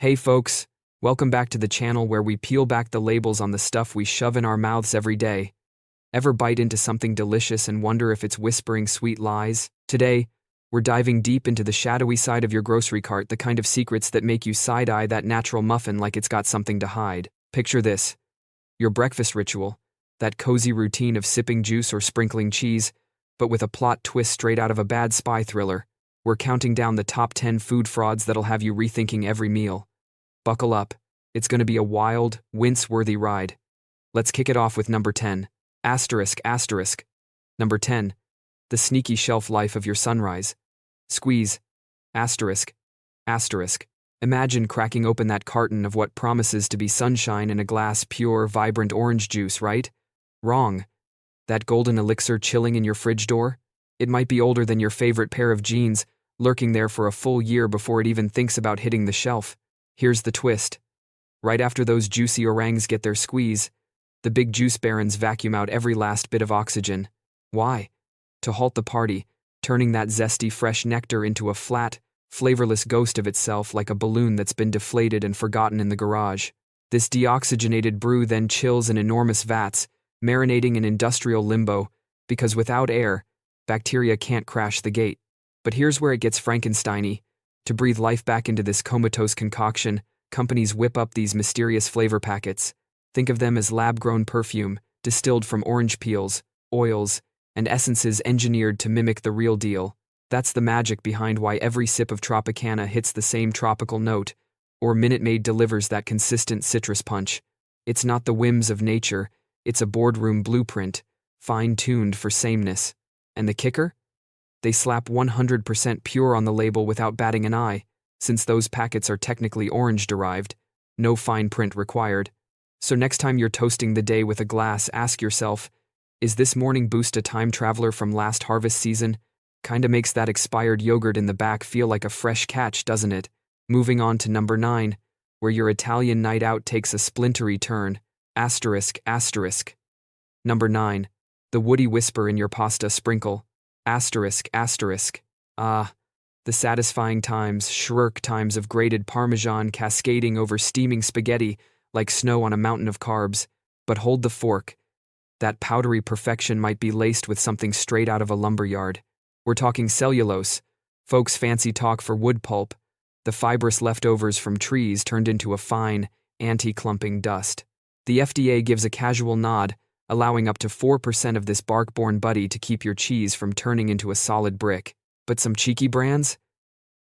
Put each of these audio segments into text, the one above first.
Hey folks, welcome back to the channel where we peel back the labels on the stuff we shove in our mouths every day. Ever bite into something delicious and wonder if it's whispering sweet lies? Today, we're diving deep into the shadowy side of your grocery cart, the kind of secrets that make you side-eye that natural muffin like it's got something to hide. Picture this: your breakfast ritual, that cozy routine of sipping juice or sprinkling cheese, but with a plot twist straight out of a bad spy thriller. We're counting down the top 10 food frauds that'll have you rethinking every meal. Buckle up, it's going to be a wild, wince-worthy ride. Let's kick it off with number 10. Asterisk. Number 10. The sneaky shelf life of your sunrise. Squeeze. Asterisk. Imagine cracking open that carton of what promises to be sunshine in a glass pure, vibrant orange juice, right? Wrong. That golden elixir chilling in your fridge door? It might be older than your favorite pair of jeans, lurking there for a full year before it even thinks about hitting the shelf. Here's the twist. Right after those juicy orangs get their squeeze, the big juice barons vacuum out every last bit of oxygen. Why? To halt the party, turning that zesty, fresh nectar into a flat, flavorless ghost of itself like a balloon that's been deflated and forgotten in the garage. This deoxygenated brew then chills in enormous vats, marinating in industrial limbo, because without air, bacteria can't crash the gate. But here's where it gets Frankenstein-y. To breathe life back into this comatose concoction, companies whip up these mysterious flavor packets. Think of them as lab-grown perfume, distilled from orange peels, oils, and essences engineered to mimic the real deal. That's the magic behind why every sip of Tropicana hits the same tropical note, or Minute Maid delivers that consistent citrus punch. It's not the whims of nature, it's a boardroom blueprint, fine-tuned for sameness. And the kicker? They slap 100% pure on the label without batting an eye, since those packets are technically orange-derived, no fine print required. So next time you're toasting the day with a glass, ask yourself, is this morning boost a time traveler from last harvest season? Kinda makes that expired yogurt in the back feel like a fresh catch, doesn't it? Moving on to number 9, where your Italian night out takes a splintery turn. Asterisk. Number 9. The woody whisper in your pasta sprinkle. Asterisk. Ah, the satisfying times, shirk times of grated Parmesan cascading over steaming spaghetti like snow on a mountain of carbs. But hold the fork. That powdery perfection might be laced with something straight out of a lumberyard. We're talking cellulose, folks' fancy talk for wood pulp, the fibrous leftovers from trees turned into a fine, anti-clumping dust. The FDA gives a casual nod, allowing up to 4% of this bark-borne buddy to keep your cheese from turning into a solid brick. But some cheeky brands?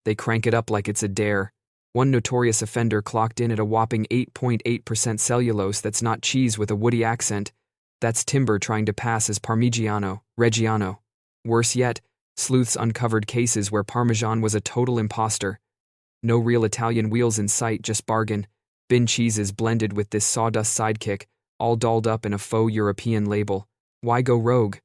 They crank it up like it's a dare. One notorious offender clocked in at a whopping 8.8% cellulose that's not cheese with a woody accent. That's timber trying to pass as Parmigiano Reggiano. Worse yet, sleuths uncovered cases where Parmesan was a total imposter. No real Italian wheels in sight, just bargain. Bin cheeses blended with this sawdust sidekick, all dolled up in a faux European label. Why go rogue?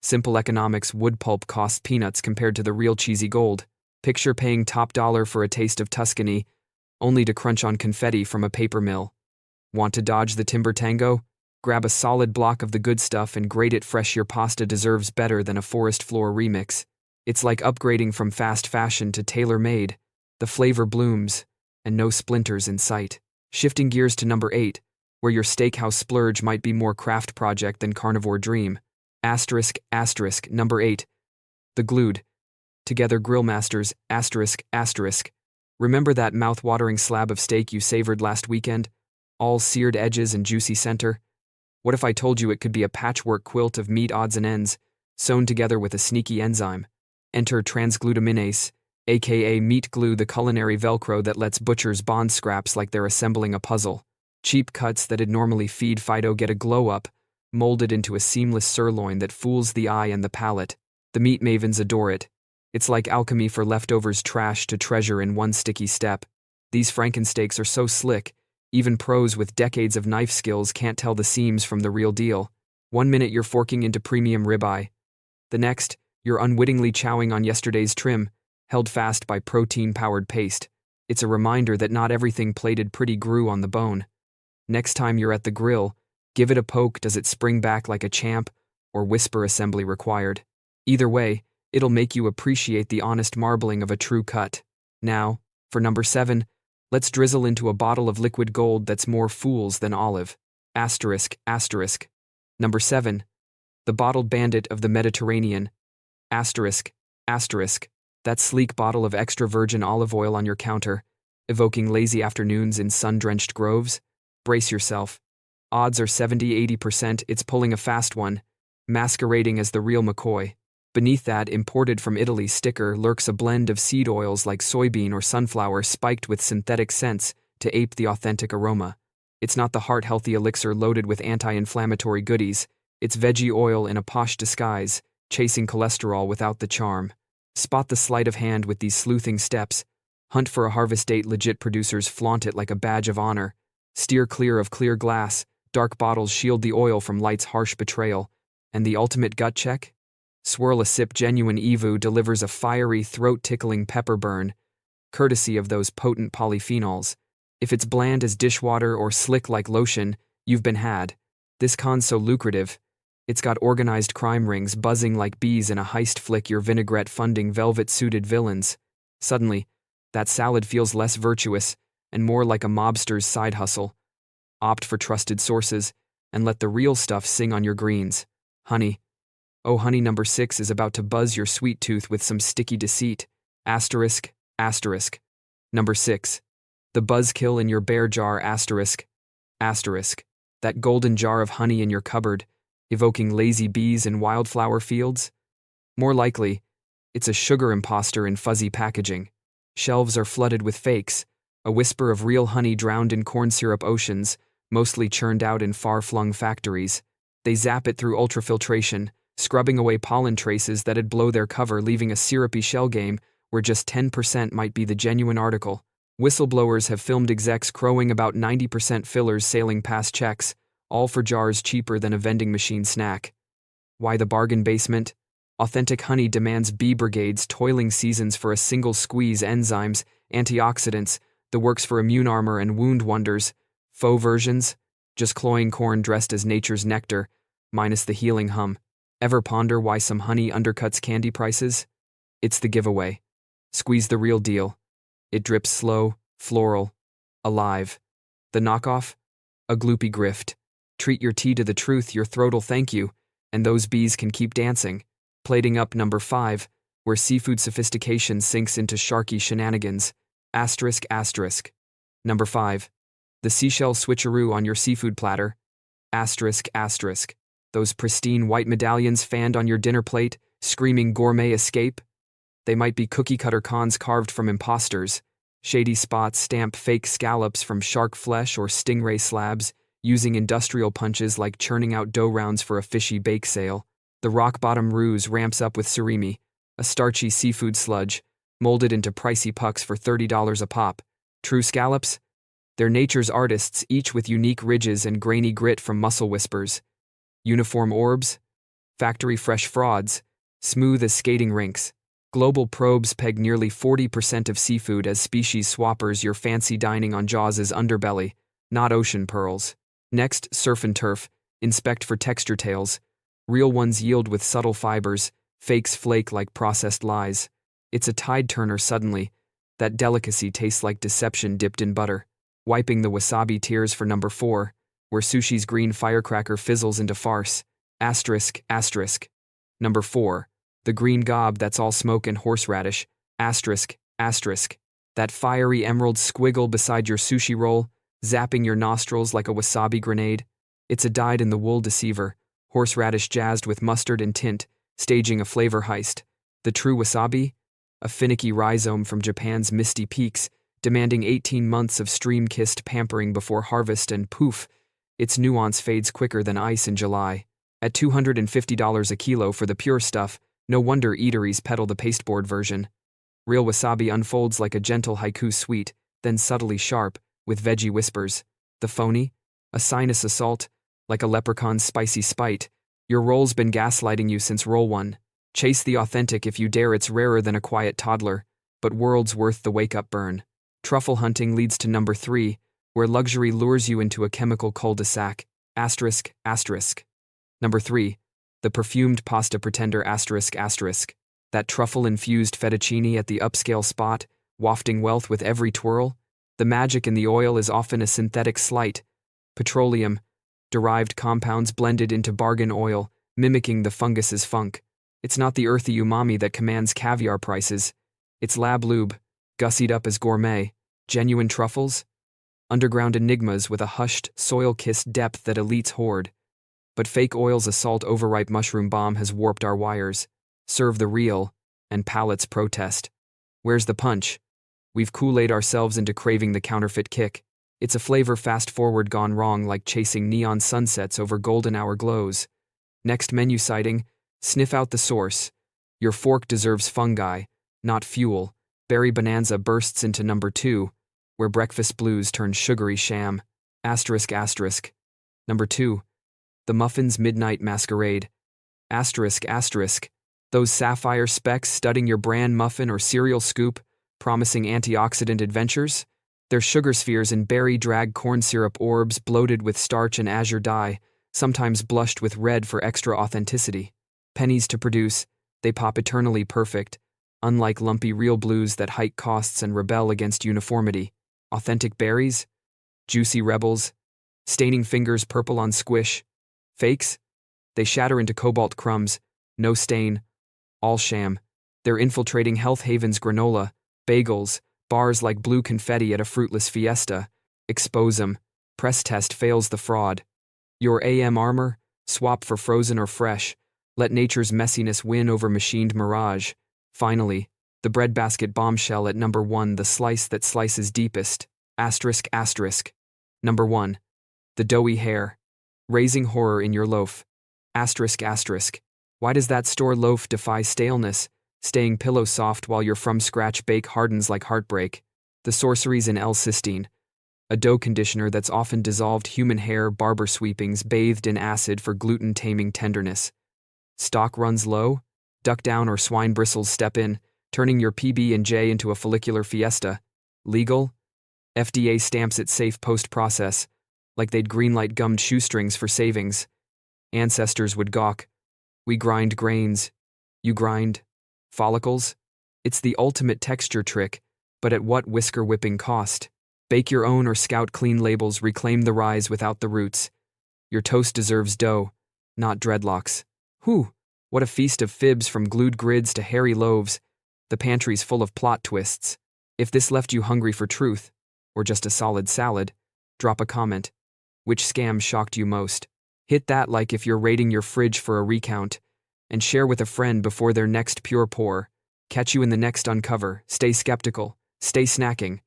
Simple economics: wood pulp costs peanuts compared to the real cheesy gold. Picture paying top dollar for a taste of Tuscany, only to crunch on confetti from a paper mill. Want to dodge the timber tango? Grab a solid block of the good stuff and grate it fresh. Your pasta deserves better than a forest floor remix. It's like upgrading from fast fashion to tailor-made. The flavor blooms, and no splinters in sight. Shifting gears to number 8, where your steakhouse splurge might be more craft project than carnivore dream. Asterisk. Number 8. The glued together grill masters. Asterisk. Remember that mouth-watering slab of steak you savored last weekend? All seared edges and juicy center? What if I told you it could be a patchwork quilt of meat odds and ends, sewn together with a sneaky enzyme? Enter transglutaminase, aka meat glue, the culinary velcro that lets butchers bond scraps like they're assembling a puzzle. Cheap cuts that'd normally feed Fido get a glow-up, molded into a seamless sirloin that fools the eye and the palate. The meat mavens adore it. It's like alchemy for leftovers trash to treasure in one sticky step. These Frankensteaks are so slick, even pros with decades of knife skills can't tell the seams from the real deal. One minute you're forking into premium ribeye. The next, you're unwittingly chowing on yesterday's trim, held fast by protein-powered paste. It's a reminder that not everything plated pretty grew on the bone. Next time you're at the grill, give it a poke. Does it spring back like a champ, or whisper assembly required? Either way, it'll make you appreciate the honest marbling of a true cut. Now, for number 7, Let's drizzle into a bottle of liquid gold that's more fools than olive. Asterisk, asterisk. Number 7. The bottled Bandit of the Mediterranean. Asterisk, asterisk. That sleek bottle of extra virgin olive oil on your counter, evoking lazy afternoons in sun-drenched groves? Brace yourself. Odds are 70–80% it's pulling a fast one, masquerading as the real McCoy. Beneath that imported from Italy sticker lurks a blend of seed oils like soybean or sunflower spiked with synthetic scents to ape the authentic aroma. It's not the heart-healthy elixir loaded with anti-inflammatory goodies, it's veggie oil in a posh disguise, chasing cholesterol without the charm. Spot the sleight of hand with these sleuthing steps. Hunt for a harvest date legit producers flaunt it like a badge of honor. Steer clear of clear glass, dark bottles shield the oil from light's harsh betrayal. And the ultimate gut check? Swirl a sip genuine Evu delivers a fiery, throat-tickling pepper burn, courtesy of those potent polyphenols. If it's bland as dishwater or slick like lotion, you've been had. This con's so lucrative. It's got organized crime rings buzzing like bees in a heist flick your vinaigrette funding velvet-suited villains. Suddenly, that salad feels less virtuous and more like a mobster's side hustle. Opt for trusted sources and let the real stuff sing on your greens. Honey. Oh, honey, number 6 is about to buzz your sweet tooth with some sticky deceit. Asterisk, asterisk. Number 6. The Buzzkill in your bear jar, asterisk, asterisk. That golden jar of honey in your cupboard, evoking lazy bees and wildflower fields? More likely, it's a sugar imposter in fuzzy packaging. Shelves are flooded with fakes, a whisper of real honey drowned in corn syrup oceans, mostly churned out in far-flung factories. They zap it through ultrafiltration, scrubbing away pollen traces that'd blow their cover, leaving a syrupy shell game where just 10% might be the genuine article. Whistleblowers have filmed execs crowing about 90% fillers sailing past checks, all for jars cheaper than a vending machine snack. Why the bargain basement? Authentic honey demands bee brigades toiling seasons for a single squeeze, enzymes, antioxidants, the works for immune armor and wound wonders. Faux versions? Just cloying corn dressed as nature's nectar, minus the healing hum. Ever ponder why some honey undercuts candy prices? It's the giveaway. Squeeze the real deal. It drips slow, floral, alive. The knockoff? A gloopy grift. Treat your tea to the truth, your throat'll thank you, and those bees can keep dancing. Plating up number 5, where seafood sophistication sinks into sharky shenanigans. Asterisk, asterisk. Number 5. The seashell switcheroo on your seafood platter. Asterisk, asterisk. Those pristine white medallions fanned on your dinner plate, screaming gourmet escape? They might be cookie-cutter cons carved from imposters. Shady spots stamp fake scallops from shark flesh or stingray slabs, using industrial punches like churning out dough rounds for a fishy bake sale. The rock-bottom ruse ramps up with surimi, a starchy seafood sludge, molded into pricey pucks for $30 a pop. True scallops? They're nature's artists, each with unique ridges and grainy grit from muscle whispers. Uniform orbs? Factory-fresh frauds, smooth as skating rinks. Global probes peg nearly 40% of seafood as species swappers your fancy dining on Jaws' underbelly, not ocean pearls. Next, surf and turf. Inspect for texture tails. Real ones yield with subtle fibers, fakes flake like processed lies. It's a tide turner suddenly. That delicacy tastes like deception dipped in butter. Wiping the wasabi tears for number 4, where sushi's green firecracker fizzles into farce. Asterisk, asterisk. Number 4. The green gob that's all smoke and horseradish. Asterisk, asterisk. That fiery emerald squiggle beside your sushi roll, zapping your nostrils like a wasabi grenade. It's a dyed-in-the-wool deceiver, horseradish jazzed with mustard and tint, staging a flavor heist. The true wasabi? A finicky rhizome from Japan's misty peaks, demanding 18 months of stream-kissed pampering before harvest, and poof, its nuance fades quicker than ice in July. At $250 a kilo for the pure stuff, no wonder eateries peddle the pasteboard version. Real wasabi unfolds like a gentle haiku suite, then subtly sharp, with veggie whispers. The phony? A sinus assault, like a leprechaun's spicy spite. Your roll's been gaslighting you since roll 1. Chase the authentic if you dare, it's rarer than a quiet toddler, but worlds worth the wake-up burn. Truffle hunting leads to number 3, where luxury lures you into a chemical cul-de-sac. Asterisk, asterisk. Number 3. The perfumed pasta pretender, asterisk, asterisk. That truffle-infused fettuccine at the upscale spot, wafting wealth with every twirl? The magic in the oil is often a synthetic slight, petroleum, derived compounds blended into bargain oil, mimicking the fungus's funk. It's not the earthy umami that commands caviar prices. It's lab lube, gussied up as gourmet, genuine truffles, underground enigmas with a hushed, soil-kissed depth that elites hoard. But fake oil's assault overripe mushroom bomb has warped our wires. Serve the real, and palates protest. Where's the punch? We've Kool-Aid ourselves into craving the counterfeit kick. It's a flavor fast-forward gone wrong, like chasing neon sunsets over golden hour glows. Next menu sighting, sniff out the source. Your fork deserves fungi, not fuel. Berry Bonanza bursts into number 2, where breakfast blues turn sugary sham. Asterisk asterisk. Number 2. The Muffin's Midnight Masquerade. Asterisk asterisk. Those sapphire specks studding your bran muffin or cereal scoop, promising antioxidant adventures? They're sugar spheres in berry drag corn syrup orbs bloated with starch and azure dye, sometimes blushed with red for extra authenticity. Pennies to produce, they pop eternally perfect, unlike lumpy real blues that hike costs and rebel against uniformity. Authentic berries? Juicy rebels? Staining fingers purple on squish? Fakes? They shatter into cobalt crumbs, no stain, all sham. They're infiltrating Health Haven's granola, bagels, bars like blue confetti at a fruitless fiesta. Expose 'em. Press test fails the fraud. Your AM armor? Swap for frozen or fresh. Let nature's messiness win over machined mirage. Finally, the breadbasket bombshell at number 1, the slice that slices deepest. Asterisk asterisk. Number 1. The doughy hair. Raising horror in your loaf. Asterisk asterisk. Why does that store loaf defy staleness, staying pillow soft while your from-scratch bake hardens like heartbreak? The sorcery's in L-cysteine, a dough conditioner that's often dissolved human hair barber sweepings bathed in acid for gluten-taming tenderness. Stock runs low? Duck down or swine bristles step in, turning your PB&J into a follicular fiesta. Legal? FDA stamps it safe post-process, like they'd greenlight gummed shoestrings for savings. Ancestors would gawk. We grind grains. You grind follicles? It's the ultimate texture trick, but at what whisker-whipping cost? Bake your own or Scout Clean labels reclaim the rise without the roots. Your toast deserves dough, not dreadlocks. Whew, what a feast of fibs from glued grids to hairy loaves. The pantry's full of plot twists. If this left you hungry for truth, or just a solid salad, drop a comment. Which scam shocked you most? Hit that like if you're raiding your fridge for a recount, and share with a friend before their next pure pour. Catch you in the next uncover. Stay skeptical, stay snacking,